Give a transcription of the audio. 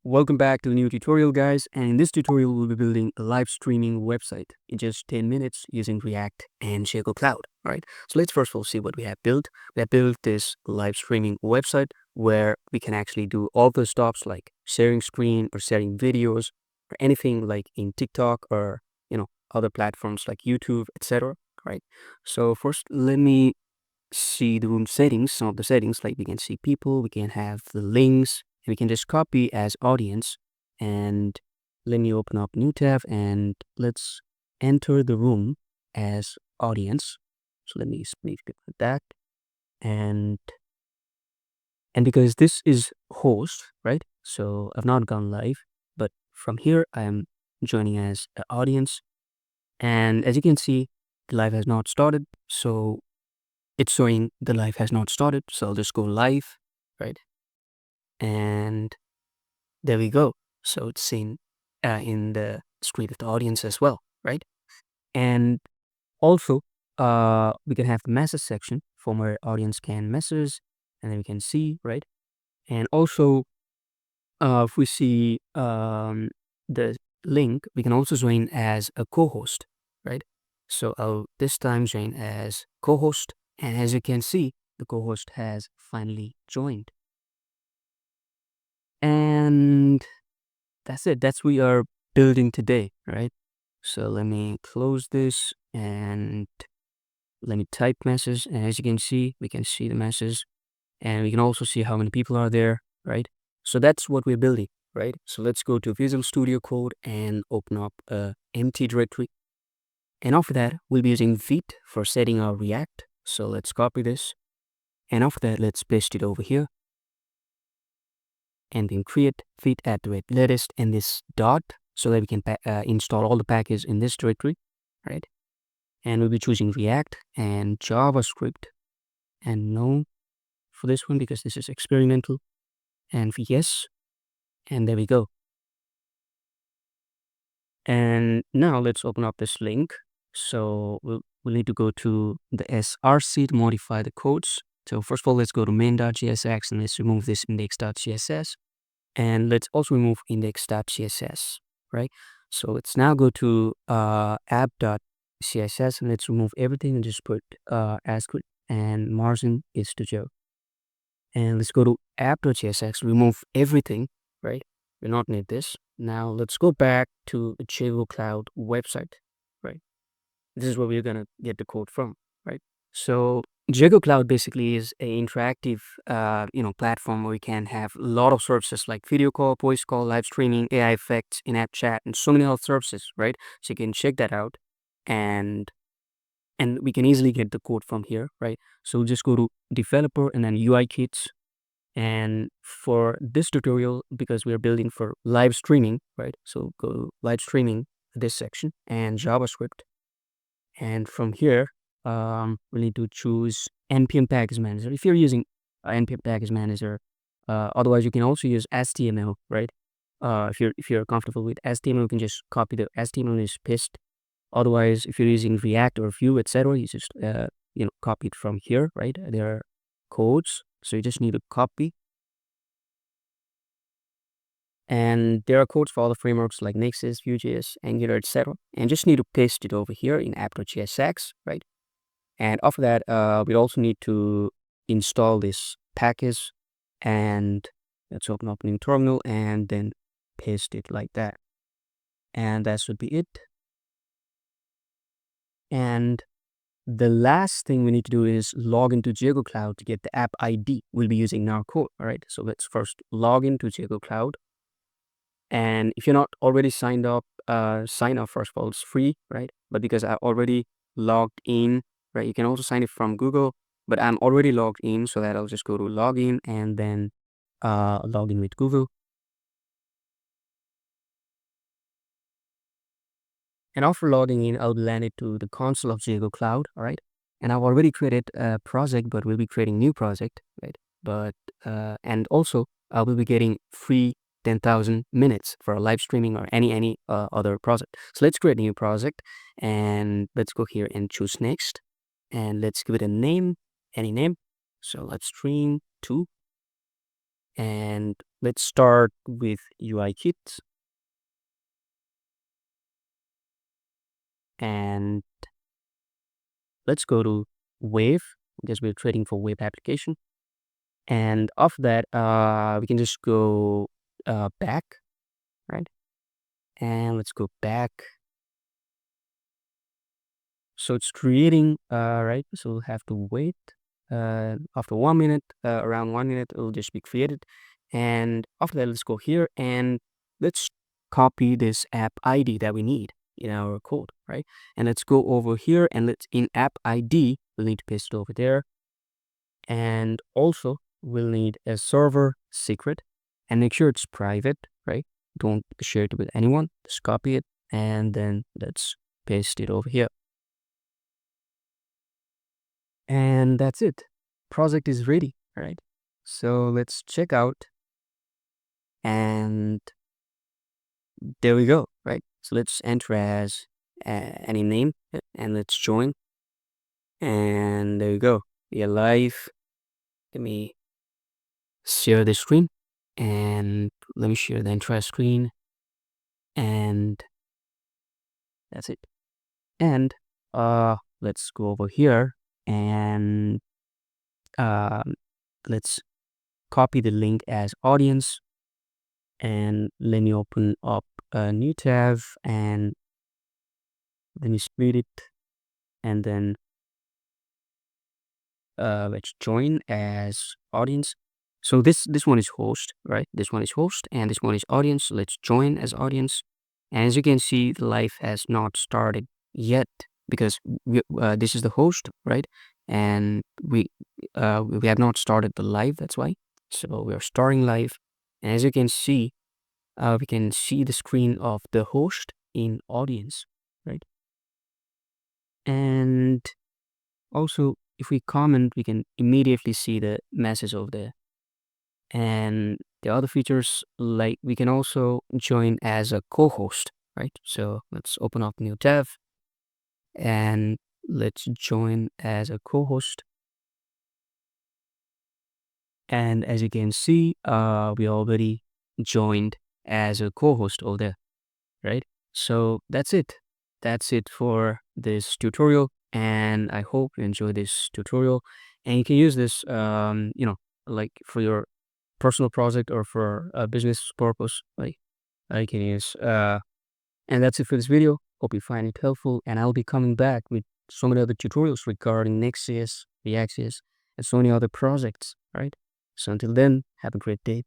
Welcome back to the new tutorial, guys, and in this tutorial we'll be building a live streaming website in just 10 minutes using React and ZegoCloud. Alright, so let's first of all see what we have built. We have built this live streaming website where we can actually do all the stops like sharing screen or sharing videos or anything like in TikTok or other platforms like YouTube, etc. Right, so first let me see the room settings, some of the settings, like we can see people, we can have the links, and we can just copy as audience. And let me open up new tab and let's enter the room as audience. So let me make it like that. And because this is host, right? So I've not gone live, but from here I am joining as an audience. And as you can see, the live has not started. So it's showing the live has not started, so I'll just go live, right? And there we go. So it's seen in the screen of the audience as well, right? And also, we can have the message section from where audience can message, and then we can see, right? And also, if we see the link, we can also join as a co-host, right? So I'll this time join as co-host. And as you can see, the co-host has finally joined. And that's it. That's what we are building today, right? So let me close this and let me type message. And as you can see, we can see the message and we can also see how many people are there, right? So that's what we're building, right? So let's go to Visual Studio Code and open up a empty directory. And after that, we'll be using Vite for setting our React. So let's copy this. And after that, let's paste it over here. And then create Vite latest and this dot so that we can install all the packages in this directory, right? And we'll be choosing React and JavaScript and no for this one because this is experimental, and yes, and there we go. And now let's open up this link. So we'll need to go to the src to modify the codes. So first of all, let's go to main.jsx and let's remove this index.css. And let's also remove index.css, right? So let's now go to app.css and let's remove everything and just put ASCII and margin is to 0. And let's go to app.css, remove everything, right? We don't need this. Now let's go back to the ZegoCloud website, right? This is where we're gonna get the code from, right? So ZegoCloud basically is an interactive, platform where we can have a lot of services like video call, voice call, live streaming, AI effects, in-app chat, and so many other services, right? So you can check that out, and we can easily get the code from here, right? So just go to developer and then UI kits. And for this tutorial, because we are building for live streaming, right? So go live streaming, this section, and JavaScript. And from here, we need to choose npm package manager. If you're using npm package manager, otherwise you can also use HTML, right? If you're comfortable with HTML, you can just copy the HTML and just paste. Otherwise, if you're using React or Vue, etc., you just copy it from here, right? There are codes, so you just need to copy. And there are codes for all the frameworks like Nextjs, Vue.js, Angular, etc. And just need to paste it over here in app.jsx, right? And after that, we also need to install this package. And let's open up a new terminal and then paste it like that. And that should be it. And the last thing we need to do is log into ZegoCloud to get the app ID we'll be using in our code. All right, so let's first log into ZegoCloud. And if you're not already signed up, sign up first of all. It's free, right? But because I already logged in, right? You can also sign it from Google, but I'm already logged in, so that I'll just go to login and then log in with Google. And after logging in, I'll be landed to the console of ZegoCloud, all right? And I've already created a project, but we'll be creating new project, right? But and also I will be getting free 10,000 minutes for live streaming or any other project. So let's create a new project and let's go here and choose next, and let's give it a name, any name. So let's stream 2, And let's start with UI kit. And let's go to Wave because we're trading for web application. And after that, we can just go back, right? And let's go back. So it's creating, right? So we'll have to wait. After 1 minute, around 1 minute, it'll just be created. And after that, let's go here and let's copy this app ID that we need in our code, right? And let's go over here and let's in app ID, we'll need to paste it over there. And also we'll need a server secret and make sure it's private, right? Don't share it with anyone, just copy it and then let's paste it over here. And that's it. Project is ready, right? So let's check out and there we go, right? So let's enter as any name and let's join. And there you go. We are live. Let me share the screen and let me share the entire screen and that's it. And let's go over here and let's copy the link as audience and let me open up a new tab and let me split it and then let's join as audience. So this one is host, right? This one is host and this one is audience. Let's join as audience. And as you can see, the live has not started yet because this is the host, right? And we have not started the live, that's why. So we are starting live. And as you can see, we can see the screen of the host in audience, right? And also, if we comment, we can immediately see the message over there. And the other features, like we can also join as a co-host, right? So let's open up new tab and let's join as a co-host. And as you can see, we already joined as a co-host over there, right? So that's it. That's it for this tutorial. And I hope you enjoy this tutorial and you can use this, like for your personal project or for a business purpose, like I can use. And that's it for this video. Hope you find it helpful. And I'll be coming back with so many other tutorials regarding Nextjs, React.js, and so many other projects, right? So until then, have a great day.